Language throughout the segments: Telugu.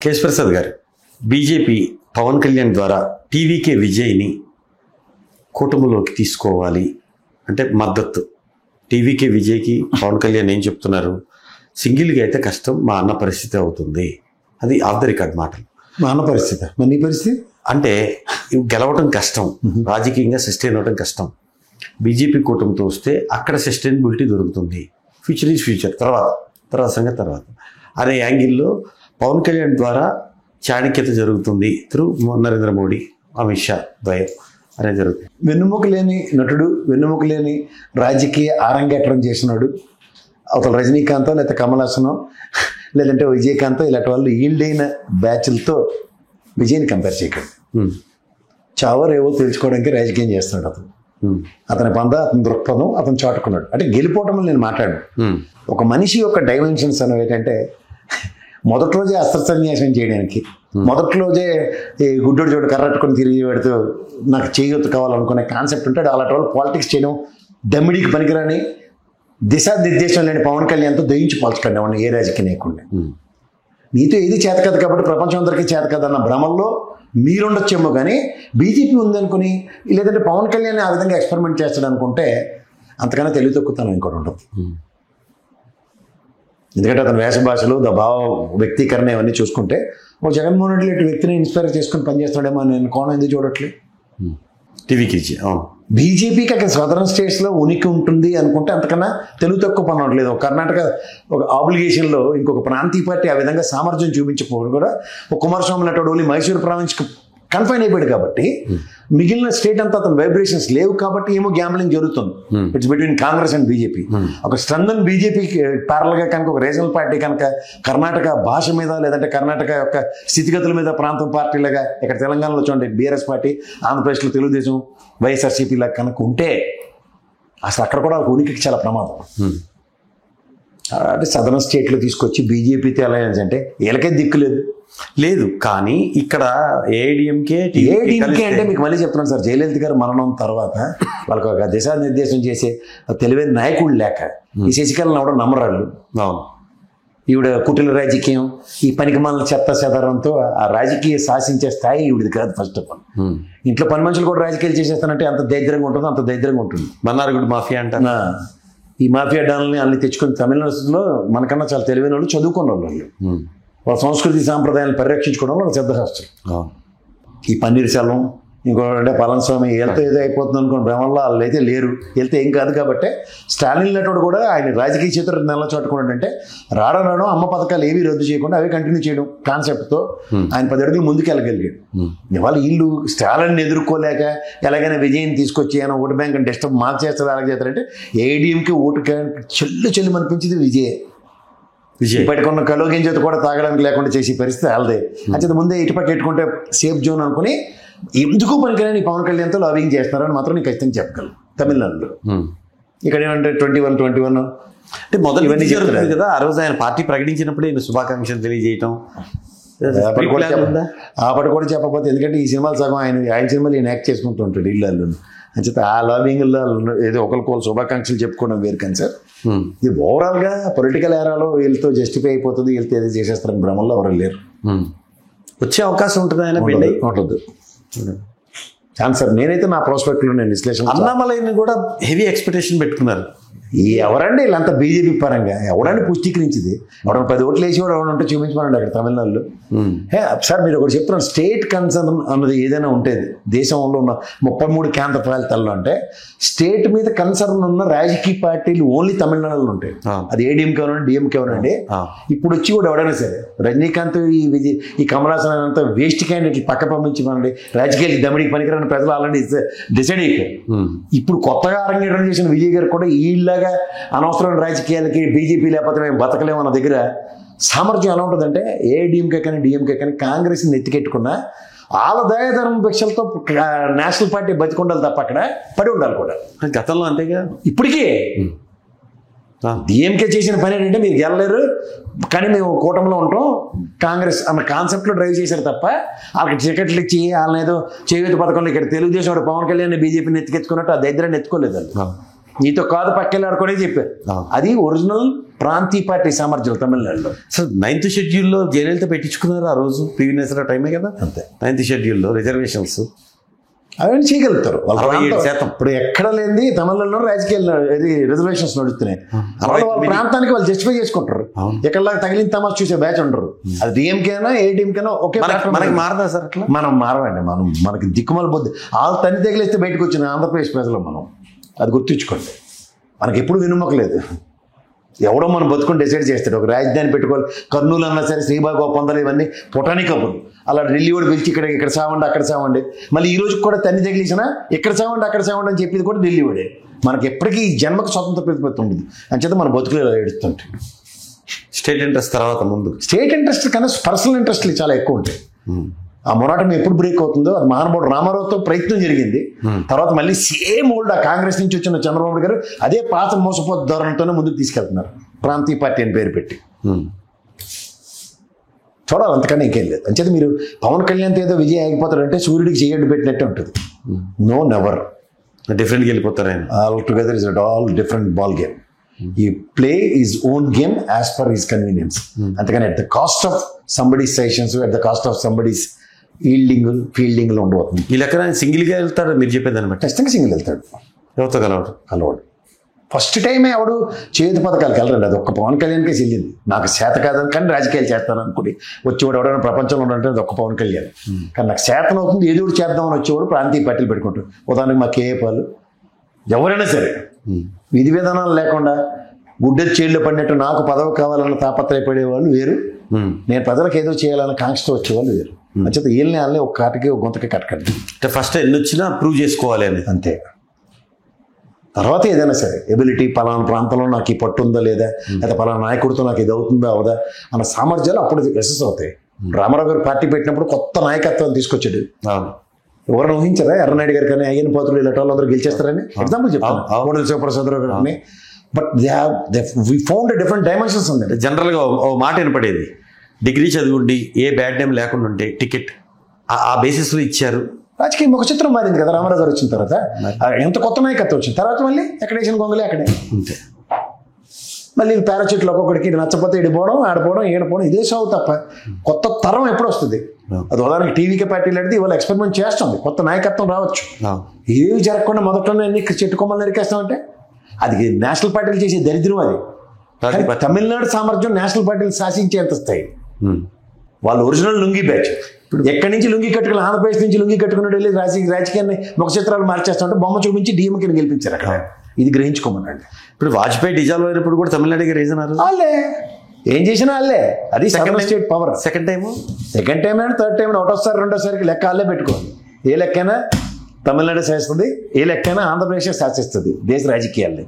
కేశ్ ప్రసాద్ గారు, బీజేపీ పవన్ కళ్యాణ్ ద్వారా టీవీకే విజయ్ని కూటమిలోకి తీసుకోవాలి అంటే మద్దతు. టీవీకే విజయ్కి పవన్ కళ్యాణ్ ఏం చెప్తున్నారు? సింగిల్గా అయితే కష్టం, మా అన్న పరిస్థితి అవుతుంది. అది ఆఫ్ ద రికార్డ్ మాటలు. మా అన్న పరిస్థితి, మరి నీ పరిస్థితి అంటే గెలవటం కష్టం, రాజకీయంగా సస్టైన్ అవ్వడం కష్టం. బీజేపీ కూటమితో వస్తే అక్కడ సస్టైనబిలిటీ దొరుకుతుంది. ఫ్యూచర్ ఈజ్ ఫ్యూచర్, తర్వాత సంగతి తర్వాత అనే యాంగిల్లో పవన్ కళ్యాణ్ ద్వారా చాణక్యత జరుగుతుంది త్రూ నరేంద్ర మోడీ, అమిత్ షా ద్వయం అనేది జరుగుతుంది. వెన్నుముక లేని నటుడు, వెన్నుముక లేని రాజకీయ ఆరంగేట్రం చేసినాడు. అవతల రజనీకాంత్ లేకపోతే కమల్ హాసన్ లేదంటే విజయకాంత్ ఇలాంటి వాళ్ళు ఈల్డ్ అయిన బ్యాచ్లతో విజయ్ని కంపేర్ చేయకండి. చావరేవో తెలుసుకోవడానికి రాజకీయం చేస్తున్నాడు అతను. అతని పంద, అతని దృక్పథం అతను చాటుకున్నాడు. అంటే గెలిపోవటం నేను మాట్లాడు. ఒక మనిషి యొక్క డైమెన్షన్స్ అనేవి ఏంటంటే, మొదటి రోజే అస్త్రసన్యాసం చేయడానికి, మొదటి రోజే ఈ గుడ్డోడు చోటు కర్రట్టుకొని తిరిగి పెడుతూ నాకు చేయొత్తు కావాలనుకునే కాన్సెప్ట్ ఉంటాడు. అలాంటి వాళ్ళు పాలిటిక్స్ చేయడం దమ్మిడికి పనికిరాని, దిశానిర్దేశం లేని పవన్ కళ్యాణ్తో దయించి పోల్చకండి అవును ఏ రాజకీయ నాయకుడిని. నీతో ఏది చేత కదా కాబట్టి ప్రపంచం అందరికీ చేత కదన్న భ్రమంలో మీరుండొచ్చేమో, కానీ బీజేపీ ఉందనుకుని లేదంటే పవన్ కళ్యాణ్ ఆ విధంగా ఎక్స్పెరిమెంట్ చేస్తాడు అనుకుంటే అంతకన్నా తెలివి తక్కువతనం ఇంకోటి ఉండదు. ఎందుకంటే అతని వేష భాషలు, భావ వ్యక్తీకరణ ఇవన్నీ చూసుకుంటే ఒక జగన్మోహన్ రెడ్డి లాంటి వ్యక్తిని ఇన్స్పైర్ చేసుకుని పనిచేస్తాడేమో నేను కోణం ఎందుకు చూడట్లేదు. టీవీకి బీజేపీకి అక్కడ సదరన్ స్టేట్స్లో ఉనికి ఉంటుంది అనుకుంటే అంతకన్నా తెలుగు తక్కువ పని అవట్లేదు. ఒక కర్ణాటక ఒక ఆబ్లిగేషన్లో ఇంకొక ప్రాంతీయ పార్టీ ఆ విధంగా సామర్థ్యం చూపించకపోవడం కూడా, ఒక కుమారస్వామి లాంటి ఓన్లీ మైసూర్ ప్రావిన్స్కి కన్ఫైన్ అయిపోయాడు కాబట్టి మిగిలిన స్టేట్ అంతా అతను వైబ్రేషన్స్ లేవు కాబట్టి ఏమో గ్యాంబ్లింగ్ జరుగుతుంది. It's between Congress and BJP. ఒక స్ట్రెంగ్తన్ బీజేపీకి ప్యారల్గా కనుక ఒక రీజనల్ పార్టీ కనుక కర్ణాటక భాష మీద లేదంటే కర్ణాటక యొక్క స్థితిగతుల మీద ప్రాంతం పార్టీలుగా ఇక్కడ తెలంగాణలో చూడండి బీఆర్ఎస్ పార్టీ, ఆంధ్రప్రదేశ్లో తెలుగుదేశం, వైఎస్ఆర్సీపీ లాగా కనుక ఉంటే అసలు అక్కడ కూడా ఒక ఉనికికి చాలా ప్రమాదం. అంటే సదరన్ స్టేట్లో తీసుకొచ్చి బీజేపీతో అలయన్స్ అంటే వీళ్ళకే దిక్కు లేదు. కానీ ఇక్కడ ఏఐడిఎంకే అంటే మీకు మళ్ళీ చెప్తున్నాను సార్, జయలలిత గారు మరణం తర్వాత వాళ్ళకి ఒక దిశానిర్దేశం చేసే తెలివైన నాయకుడు లేక ఈ శశికళను ఎవడో నమ్మరాళ్ళు. అవును, ఈవిడ కుటిల రాజకీయం, ఈ పనికిమాల చెత్త చెదరంతో ఆ రాజకీయ శాసించే స్థాయి ఈవిడిది కాదు. ఫస్ట్ ఆఫ్ ఆల్ ఇంట్లో పని మనుషులు కూడా రాజకీయాలు చేసేస్తానంటే అంత దరిద్రంగా ఉంటుందో అంత దరిద్రంగా ఉంటుంది. మన్నార్గుడి మాఫియా అంటారు. ఈ మాఫియా డాలని అన్ని తెచ్చుకొని తమిళనాడులో మనకన్నా చాలా తెలివైన వాళ్ళు, చదువుకున్న వాళ్ళు, వాళ్ళ సంస్కృతి సాంప్రదాయాలను పరిరక్షించుకోవడం వాళ్ళ సిద్ధహస్తులు. ఈ పన్నీర్ సెల్వం ఇంకోటంటే పళనిస్వామి వెళ్తే ఏదో అయిపోతుంది అనుకున్న భ్రమంలో వాళ్ళు అయితే లేరు. వెళ్తే ఏం కాదు కాబట్టి స్టాలిన్ లాంటి కూడా ఆయన రాజకీయ చేతులు నెల చాటుకున్నాడంటే రావడం అమ్మ పథకాలు ఏవి రద్దు చేయకుండా అవే కంటిన్యూ చేయడం కాన్సెప్ట్తో ఆయన 10 అడుగులు ముందుకు వెళ్ళగలిగాడు. ఇవాళ వీళ్ళు స్టాలిన్ ఎదుర్కోలేక ఎలాగైనా విజయం తీసుకొచ్చి ఆయన ఓటు బ్యాంక్ డిస్టర్బ్ మార్చేస్తారు, అలాగే చేస్తారంటే ఏడీఎంకి ఓటు చెల్లు అనిపించింది విజయ్. ఇప్పటికున్న కలోగించేత కూడా తాగడానికి లేకుండా చేసే పరిస్థితి వాళ్ళదే. అంచేత ముందే ఇటుపక్క పెట్టుకుంటే సేఫ్ జోన్ అనుకుని ఎందుకు పనికిరాని పవన్ కళ్యాణ్తో లాబింగ్ చేస్తున్నారని మాత్రం నేను ఖచ్చితంగా చెప్పగలను. తమిళనాడులో ఇక్కడ ఏమంటే 21 అంటే మొదలు ఇవన్నీ జరుగుతుంది కదా. ఆ రోజు ఆయన పార్టీ ప్రకటించినప్పుడు ఈయన శుభాకాంక్షలు తెలియజేయటం ఆపటి కూడా చెప్పకపోతే, ఎందుకంటే ఈ సినిమాలు సగం ఆయన సినిమాలు ఈయన యాక్ట్ చేసుకుంటూ ఉంటాడు ఇళ్ళు. అంచేత ఆ లాబింగ్లో ఏదో ఒకరికొకరు శుభాకాంక్షలు చెప్పుకోవడం వేరు. కానీ సార్ ఇది ఓవరాల్గా పొలిటికల్ ఏరాలో వీళ్ళతో జస్టిఫై అయిపోతుంది, వీళ్ళతో ఏదో చేసేస్తారని భ్రమంలో ఎవరు లేరు. వచ్చే అవకాశం ఉంటుంది ఆయన ఉంటుంది సార్. నేనైతే నా ప్రాస్పెక్ట్లో నేను విశ్లేషణ, అన్నామలైని కూడా హెవీ ఎక్స్పెక్టేషన్ పెట్టుకున్నారు. ఎవరండి వీళ్ళంతా బీజేపీ పరంగా ఎవడండి పుష్టీకరించింది? ఎవడ 10 ఓట్లు వేసి కూడా ఎవడంటే చూపించమనండి అక్కడ తమిళనాడులో. సార్ మీరు ఒకటి చెప్తున్నాను, స్టేట్ కన్సర్న్ అన్నది ఏదైనా ఉంటుంది దేశంలో ఉన్న 33 కేంద్ర పాలితాల్లో అంటే స్టేట్ మీద కన్సర్న్ ఉన్న రాజకీయ పార్టీలు ఓన్లీ తమిళనాడులో ఉంటాయి. అది ఏడీఎంకే అవునండి, డిఎంకే అవునండి. ఇప్పుడు వచ్చి కూడా ఎవడైనా సరే రజనీకాంత్ ఈ కమల్ హాసన్ అంతా వేస్ట్ క్యాండిడేట్లు పక్క పంపించమనండి, రాజకీయాలు దమిడికి పనికిరాని ప్రజలు ఆల్రెడీ డిసైడ్ అయిపోయారు. ఇప్పుడు కొత్తగా అరంగేట్రం చేసిన విజయ్ గారు కూడా వీళ్ళగా అనవసరమైన రాజకీయాలకి బీజేపీ లేకపోతే మేము బతకలేము అన్న దగ్గర సామర్థ్యం ఎలా ఉంటుందంటే, ఏడీఎంకే కానీ డిఎంకే కానీ కాంగ్రెస్ని ఎత్తికెట్టుకున్న వాళ్ళ దయాధర్మ భిక్షలతో నేషనల్ పార్టీ బతికుండాలి తప్ప అక్కడ పడి ఉండాలి కూడా. గతంలో అంతేగా ఇప్పటికీ డిఎంకే చేసిన పని ఏంటంటే మీరు గెలలేరు కానీ మేము కూటమిలో ఉంటాం కాంగ్రెస్ అన్న కాన్సెప్ట్లో డ్రైవ్ చేశారు తప్ప వాళ్ళకి టికెట్లు ఇచ్చి వాళ్ళని ఏదో చేయూత పథకంలో ఇక్కడ తెలుగుదేశం పవన్ కళ్యాణ్ బీజేపీని ఎత్తుకెత్తుకున్నట్టు ఆ దరిద్రాన్ని ఎత్తుకోలేదు వాళ్ళు. నీతో కాదు పక్కెళ్ళి ఆడుకోనే చెప్పారు. అది ఒరిజినల్ ప్రాంతీయ పార్టీ సామర్థ్యం తమిళనాడులో. సార్ 9th షెడ్యూల్లో జయలలిత పెట్టించుకున్నారు ఆ రోజు ప్రీవియస్ టైమే కదా. అంతే 9th షెడ్యూల్లో రిజర్వేషన్స్ అవన్నీ చేయగలుగుతారు. 67%. ఇప్పుడు ఎక్కడ లేని తమిళనాడులో రాజకీయాలు రిజర్వేషన్స్ నడుస్తున్నాయి. వాళ్ళ ప్రాంతానికి వాళ్ళు జస్టిఫై చేసుకుంటారు. ఎక్కడలాగా తగిలిన తమాష చూసే బ్యాచ్ ఉండరు. అది డిఎంకే అయినా ఏ టీంకైనా ఒకే. మనకి మారదా సార్ అట్లా? మనం మారవండి. మనకి దిక్కుమల బుద్ధి వాళ్ళు తన్ని తగిలిస్తే బయటకు వచ్చిన ఆంధ్రప్రదేశ్ ప్రజలు మనం అది గుర్తుంచుకోండి. మనకి ఎప్పుడు వినుమకలేదు. ఎవడో మనం బతుకుని డిసైడ్ చేస్తాడు. ఒక రాజధాని పెట్టుకోవాలి. కర్నూలు అన్నా సరే శ్రీబాగ్ ఒప్పందాలు ఇవన్నీ పొటాని కబుర్లు. అలా ఢిల్లీ కూడా పిలిచి ఇక్కడ సావండి అక్కడ సావండి. మళ్ళీ ఈ రోజు కూడా తన్ని తగిలిసినా ఇక్కడ సావండి అక్కడ సావండి అని చెప్పేది కూడా ఢిల్లీ వాడే. మనకి ఎప్పటికీ ఈ జన్మకు స్వతంత్ర ప్రతిపత్తి ఉండదు. అంచేత మన బతుకులు ఇలా ఏడుస్తుంటాయి. స్టేట్ ఇంట్రెస్ట్ తర్వాత ముందు స్టేట్ ఇంట్రెస్ట్ కన్నా పర్సనల్ ఇంట్రెస్ట్లు చాలా ఎక్కువ ఉంటాయి. ఆ మొరాటం ఎప్పుడు బ్రేక్ అవుతుందో అది మహానుభావుడు రామారావుతో ప్రయత్నం జరిగింది. తర్వాత మళ్ళీ సేమ్ ఓల్డ్ ఆ కాంగ్రెస్ నుంచి వచ్చిన చంద్రబాబు గారు అదే పాత మోసపోతు ధోరణితోనే ముందుకు తీసుకెళ్తున్నారు. ప్రాంతీయ పార్టీ అని పేరు పెట్టి చూడాలి. అంతకన్నా ఇంకేం లేదు. అంచేత మీరు పవన్ కళ్యాణ్ ఏదో విజయ్ ఆగిపోతాడంటే సూర్యుడికి చేయడ్డు పెట్టినట్టే ఉంటుంది. No never. డిఫరెంట్గా వెళ్ళిపోతారు ఆయన. All together is all different ball game. ఈ play is own game as per his convenience. అంతకని at the cost of somebody's sessions, at the cost of somebody's ఫీల్డింగ్లో ఉండబోతుంది. ఈ లెక్కన ఆయన సింగిల్గా వెళ్తాడు మీరు చెప్పేదాన్ని బట్టి. ఖచ్చితంగా సింగిల్ వెళ్తాడు. ఎవరితో కలవాడు ఫస్ట్ టైమే ఎవడు చేతి పథకాలకు వెళ్ళరండి. అది ఒక్క పవన్ కళ్యాణ్కే చెల్లింది. నాకు చేత కాదని కానీ రాజకీయాలు చేస్తాను అనుకుని వచ్చేవాడు ఎవడైనా ప్రపంచంలో ఉండాలంటే అది ఒక్క పవన్ కళ్యాణ్. కానీ నాకు చేతన అవుతుంది ఏదో ఒకటి చేద్దామని వచ్చేవాడు ప్రాంతీయ పార్టీలు పెట్టుకుంటారు. ఉదాహరణకి మా కేఏ పాలు ఎవరైనా సరే విధి విధానాలు లేకుండా గుడ్డెది చేళ్ళు పడినట్టు నాకు పదవి కావాలన్న తాపత్రయపడేవాళ్ళు వేరు. నేను ప్రజలకు ఏదో చేయాలన్న కాంక్షతో వచ్చేవాళ్ళు వేరు. అంచేత వీళ్ళని వాళ్ళని ఒక కాటికి ఒక గొంతకి కట్టకండి. ఫస్ట్ ఎన్ని వచ్చినా ప్రూవ్ చేసుకోవాలి అని అంతే. తర్వాత ఏదైనా సరే ఎబిలిటీ పలానా ప్రాంతంలో నాకు ఈ పట్టు ఉందా లేదా, లేదా పలానా నాయకుడితో నాకు ఇది అవుతుందా అవదా అన్న సామర్థ్యాలు అప్పుడు యశస్సు అవుతాయి. రామారావు గారు పార్టీ పెట్టినప్పుడు కొత్త నాయకత్వాన్ని తీసుకొచ్చాడు. ఎవరైనా ఊహించారా ఎర్రనాయుడు గారు కానీ అయ్యన పాత్రులు ఇలాంటి వాళ్ళందరూ గెలిచేస్తారని? ఎగ్జాంపుల్ చెప్తాను కోడెల శివప్రసాదరావు గారిని. But we found different dimensions ఉంది. జనరల్గా ఓ మాట వినపడేది, డిగ్రీ చదువుండి ఏ బ్యాడ్ నేమ్ లేకుండా ఉంటే టికెట్ ఆ బేసిస్లో ఇచ్చారు. రాజకీయ ముఖ చిత్రం మారింది కదా రామారావు గారు వచ్చిన తర్వాత. ఎంత కొత్త నాయకత్వం వచ్చిన తర్వాత మళ్ళీ ఎక్కడ వేసిన గొంగలే అక్కడే అంతే. మళ్ళీ పారాచూట్లు ఒక్కొక్కడికి నచ్చపోతే ఇడిపోవడం ఆడిపోవడం ఏడిపోవడం ఇదే సాగు తప్ప కొత్త తరం ఎప్పుడు వస్తుంది? అది ఉదాహరణకి టీవీకే పార్టీలు అడితే ఇవాళ ఎక్స్పెరిమెంట్ చేస్తుంది. కొత్త నాయకత్వం రావచ్చు. ఏవి జరగకుండా మొదట్లోనే అన్ని చెట్టు కొమ్మలు నరికేస్తామంటే అది నేషనల్ పార్టీలు చేసే దరిద్రం. అది తమిళనాడు సామర్థ్యం నేషనల్ పార్టీలు శాసించేంత స్థాయి. వాళ్ళు ఒరిజినల్ లుంగి బ్యాచ్. ఎక్కడి నుంచి లుంగి కట్టుకుని ఆంధ్రప్రదేశ్ నుంచి లుంగి కట్టుకుని వెళ్ళి రాజకీయాన్ని ముఖ చిత్రాలు మార్చేస్తుంటే బొమ్మ చూపించి డిఎంకేని గెలిపించారు అక్కడ. ఇది గ్రహించుకోమనండి. ఇప్పుడు వాజ్పేయి డిజాల్వ్ అయినప్పుడు కూడా తమిళనాడుకి రీజన్ వాళ్ళే ఏం చేసినా వాళ్ళే. అది second state power. Second time అయినా థర్డ్ టైం ఒకటోసారి రెండోసారికి లెక్క వాళ్ళే పెట్టుకోవాలి. ఏ లెక్కైనా తమిళనాడు శాసిస్తుంది, ఏ లెక్కైనా ఆంధ్రప్రదేశ్ శాసిస్తుంది దేశ రాజకీయాల్ని.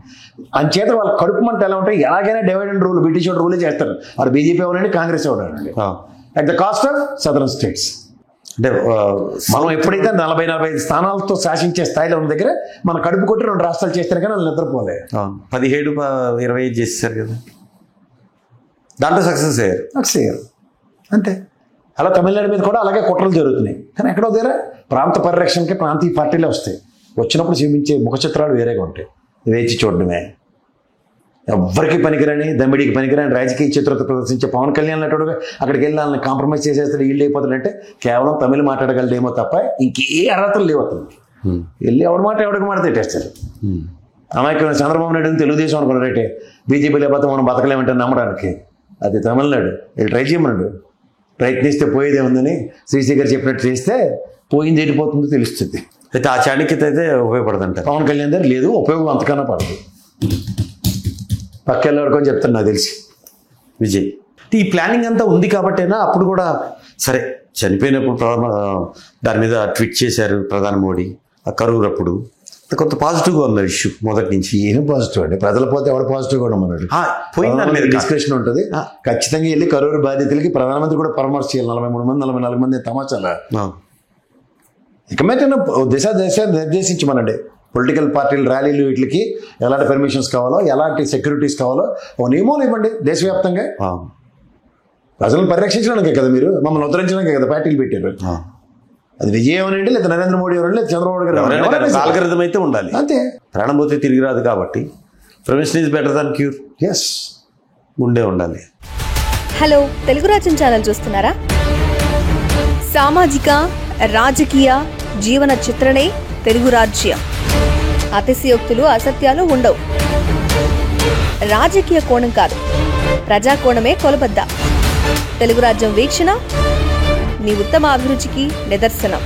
అంచేత వాళ్ళ కడుపు మంట ఎలా ఉంటాయి, ఎలాగైనా డివైడ్ అండ్ రూల్ బ్రిటిష్ రూలే చేస్తారు. వాడు బీజేపీ అవనండి కాంగ్రెస్ అవనండి at the cost of southern states. అంటే మనం ఎప్పుడైతే 40-45 స్థానాలతో శాసించే స్థాయిలో ఉన్న దగ్గర మన కడుపు కొట్టి 2 రాష్ట్రాలు చేస్తారు కానీ వాళ్ళు నిద్రపోలే. 17-25 చేసేసారు కదా, దాంట్లో సక్సెస్ అయ్యారు అంతే. అలా తమిళనాడు మీద కూడా అలాగే కుట్రలు జరుగుతున్నాయి. కానీ ఎక్కడో దగ్గర ప్రాంత పరిరక్షణకి ప్రాంతీయ పార్టీలే వస్తాయి. వచ్చినప్పుడు చూపించే ముఖ చిత్రాలు వేరేగా ఉంటాయి. వేచి చూడడమే. ఎవ్వరికి పనికిరాని దమ్మిడికి పనికిరాని రాజకీయ చిత్రత ప్రదర్శించే పవన్ కళ్యాణ్ అటుడుగా అక్కడికి వెళ్ళి వాళ్ళని కాంప్రమైజ్ చేసేస్తాడు వీళ్ళు అయిపోతాడంటే కేవలం తమిళ మాట్లాడగలడేమో తప్ప ఇంకే అర్హతలు లేవు అతను. వెళ్ళి ఎవరి మాట ఎవరికి మాట తిట్టేస్తారు. అమాయకమైన చంద్రబాబు నాయుడు తెలుగుదేశం అనుకున్నాడు రైటే, బీజేపీ లేకపోతే మనం బతకలేమంటే నమ్మడానికి. అది తమిళనాడు. వీళ్ళు ట్రై చేయమన్నాడు. ప్రయత్నిస్తే పోయేదే ఉందని శ్రీశ్రీ గారు చెప్పినట్టు చేస్తే పోయింది వెళ్ళిపోతుందో తెలుస్తుంది. అయితే ఆ చాణక్యత అయితే ఉపయోగపడదంట పవన్ కళ్యాణ్ దగ్గర లేదు. ఉపయోగం అంతకన్నా పడదు. పక్కెళ్ళాడుకొని చెప్తాను నాకు తెలిసి విజయ్. ఈ ప్లానింగ్ అంతా ఉంది కాబట్టేనా అప్పుడు కూడా సరే చనిపోయినప్పుడు దాని మీద ట్వీట్ చేశారు ప్రధాని మోడీ ఆ కరూరు అప్పుడు. కొంత పాజిటివ్గా ఉంది ఇష్యూ మొదటి నుంచి. ఏం పాజిటివ్ అండి, ప్రజలు పోతే ఎవరు పాజిటివ్గా ఉండమన్నాడు. పోయింది డిస్కషన్ ఉంటుంది. ఖచ్చితంగా వెళ్ళి కరూరు బాధితులకి ప్రధానమంత్రి కూడా పరామర్శ చేయాలి. 43-44 మంది తమాచాల. ఇక మీద నిర్దేశించమనండి పొలిటికల్ పార్టీలు ర్యాలీలు వీటికి ఎలాంటి పర్మిషన్స్ కావాలో ఎలాంటి సెక్యూరిటీస్ కావాలో ఓ నియమాలు ఇవ్వండి దేశవ్యాప్తంగా. ప్రజలను పరిరక్షించడానికే కదా, మీరు మమ్మల్ని ఉద్ధరించడానికే కదా పార్టీలు పెట్టారు. అది విజయ్ అవనండి, లేదా నరేంద్ర మోడీ అవనండి, లేదా చంద్రబాబు గారు ఎవరైనా సరే. ఆల్గరిథం అయితే ఉండాలి. అంతే. ప్రాణం పోతే తిరిగి రాదు కాబట్టి prevention is better than cure. Yes, ఉండే ఉండాలి. హలో, తెలుగు రాజ్యం ఛానల్ చూస్తున్నారా? సామాజిక రాజకీయ జీవన చిత్రణే తెలుగు రాజ్యం. అతిశయోక్తులు అసత్యాలు ఉండవు. రాజకీయ కోణం కాదు, ప్రజా కోణమే కొలబద్ద. తెలుగు రాజ్యం వీక్షణ మీ ఉత్తమ అభిరుచికి నిదర్శనం.